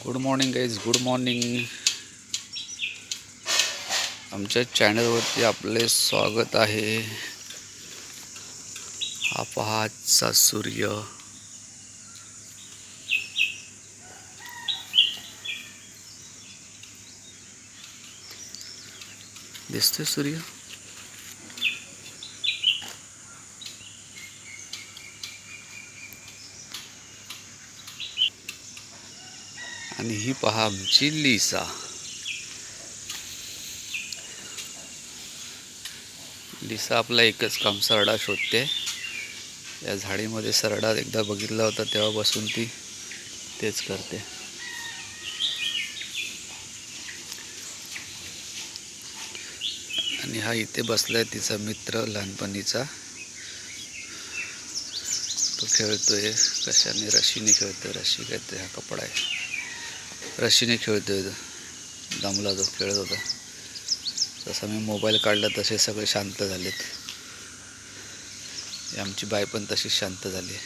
Good morning guys, good morning. आमच्या चॅनलवरती आपले स्वागत आहे. हा पहा आजचा सूर्य. दिसतोय सूर्य. आणि ही पहा आमची लिसा. लिसा आपला एकच काम, सरडा शोधते. या झाडीमध्ये सरडा एकदा बघितला होता तेव्हापासून ती तेच करते. आणि हा इथे बसलाय तिचा मित्र लहानपणीचा. तो खेळतोय कशाने, रशीने खेळतोय. रशी काहीतरी हा कपडा आहे, रशीने खेळतोय. दमला तो, खेळत होता. जसा मी मोबाईल काढला तसे सगळे शांत झालेत. आमची बाई पण तशीच शांत झाली.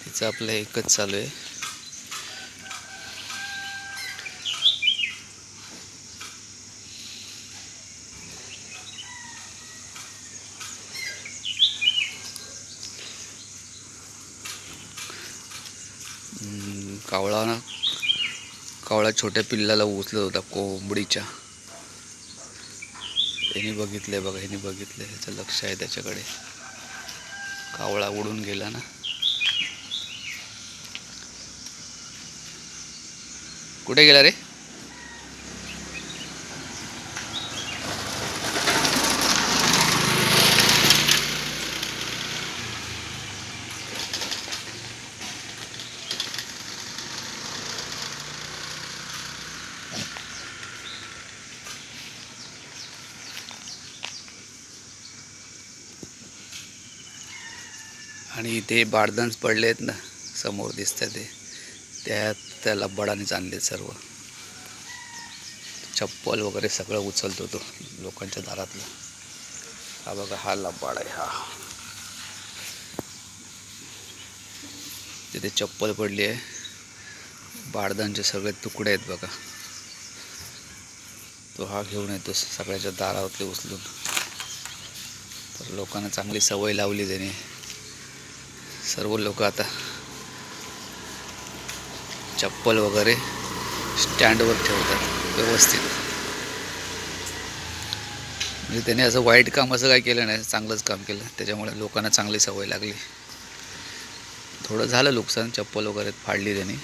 तिचं आपलं एकच चालू आहे. कावळा छोट्या पिल्लाला उचलत होता कोंबडीच्या. ह्याने बघितलंय बघा, ह्याने बघितलंय, ह्याचं लक्ष आहे त्याच्याकडे. कावळा उडून गेला ना. कुठे गेला रे? आणि इथे बारदांच पडले आहेत ना, समोर दिसतात ते. त्याला बडानेच आणले सर्व. चप्पल वगैरे सगळं उचलतो तो लोकांच्या दारातलं. हा बघा, हा लबाड आहे. हा तिथे चप्पल पडली आहे. बारदांचे सगळे तुकडे आहेत बघा. तो हा घेऊन येतो सगळ्याच्या दारावरती उचलून. तर लोकांना चांगली सवय लावली त्याने. सर्व लोक आता चप्पल वगैरे स्टँडवर ठेवतात व्यवस्थित. म्हणजे त्याने असं वाईट काम असं काही केलं नाही, चांगलंच काम केलं. त्याच्यामुळे लोकांना चांगली सवय लागली. थोडं झालं नुकसान, चप्पल वगैरे फाडली त्याने,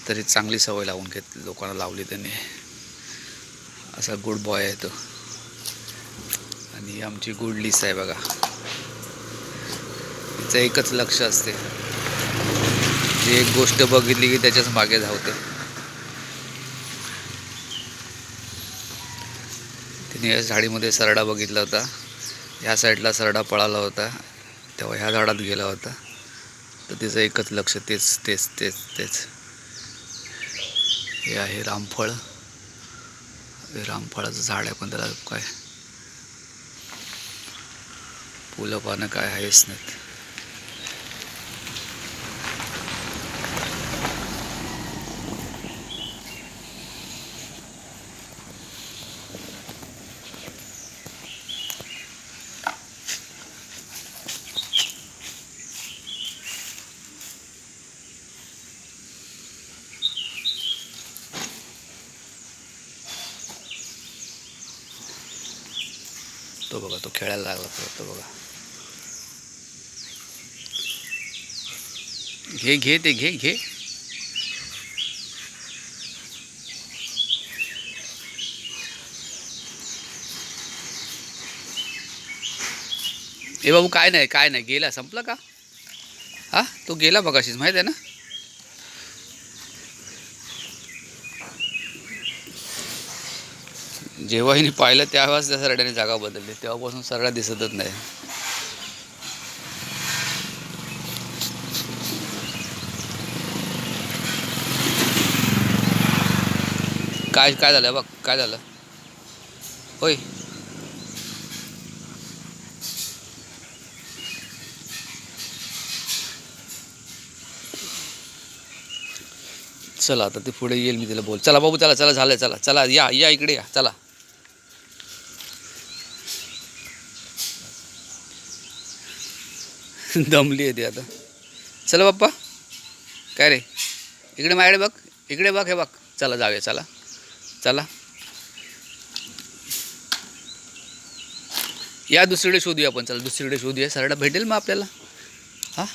तरी चांगली सवय लावून घेतली, लोकांना लावली त्याने. असा गुड बॉय आहे तो. आणि आमची गुड लिसा आहे बघा. तिचं एकच लक्ष असते, जी एक गोष्ट बघितली की त्याच्याच मागे धावते. तिने या झाडीमध्ये सरडा बघितला होता. ह्या साईडला सरडा पळाला होता, तेव्हा ह्या झाडात गेला होता. तर तिचं एकच लक्ष, तेच तेच तेच तेच. हे आहे रामफळ. हे रामफळाचं झाड आहे, पण त्याला काय फुलं पानं काय आहेच नाहीत. तो बघा, तो खेळायला लागला. तो बघा, घे घे ते घे घे. ए बाबू, काय नाही काय नाही, गेला, संपलं का? हा, तो गेला बघाशीच, माहीत आहे ना. जेव्हा हिने पाहिलं त्यावेळेस त्या सरड्याने जागा बदलली. तेव्हापासून सरडा दिसतच नाही. काय काय झालं बघ, काय झालं होय. चला आता ते पुढे येईल, मी तिला बोल. चला बाबू, चला चला, झालं, चला चला, या या इकडे या, चला. दमली आहे ती आता. चला बाप्पा, काय रे, इकडे माझ्याकडे बघ, इकडे बघ, हे बघ. चला जाऊया, चला चला. या दुसरीकडे शोधूया आपण, चला दुसरीकडे शोधूया, सरडा भेटेल मग आपल्याला. हां,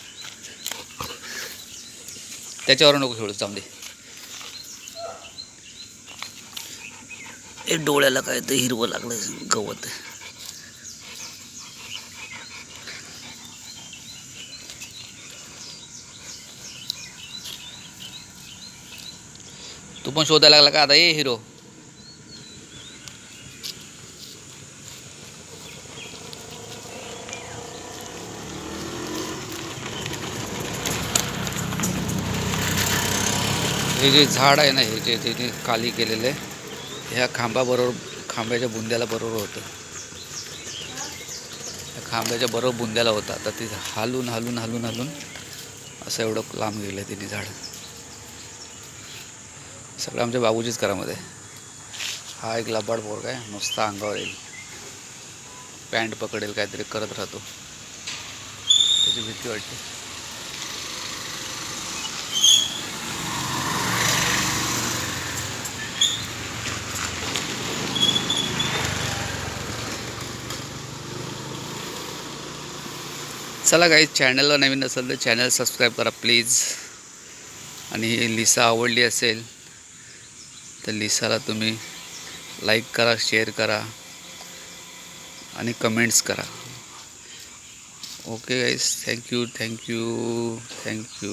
त्याच्यावर नको शोधू, जाऊन दे. हे डोळ्याला काय ते हिरवं लागलं गवत. तू पण शोधायला लागला का आता, ये हिरो. हे जे झाड आहे ना, हे जे ते खाली केलेलं आहे, ह्या खांब्याच्या बुंद्याला बरोबर होतं. त्या खांब्याच्या बरोबर बुंद्याला होता. आता ते हालून हालून हालून हालून असं एवढं लांब गेलं तिने झाड. सगळं आमच्या बाबूजीच घरामध्ये. हा एक लबाड पोरगा आहे, नुसता अंगावर येईल, पॅन्ट पकडेल, काहीतरी करत राहतो, त्याची भीती वाटते. चला गाईज, चॅनलला नवीन असेल तर चॅनल सबस्क्राईब करा प्लीज. आणि लिसा आवडली असेल तर लिसाला तुम्ही लाईक करा, शेअर करा आणि कमेंट्स करा. Okay guys, thank you thank you thank you.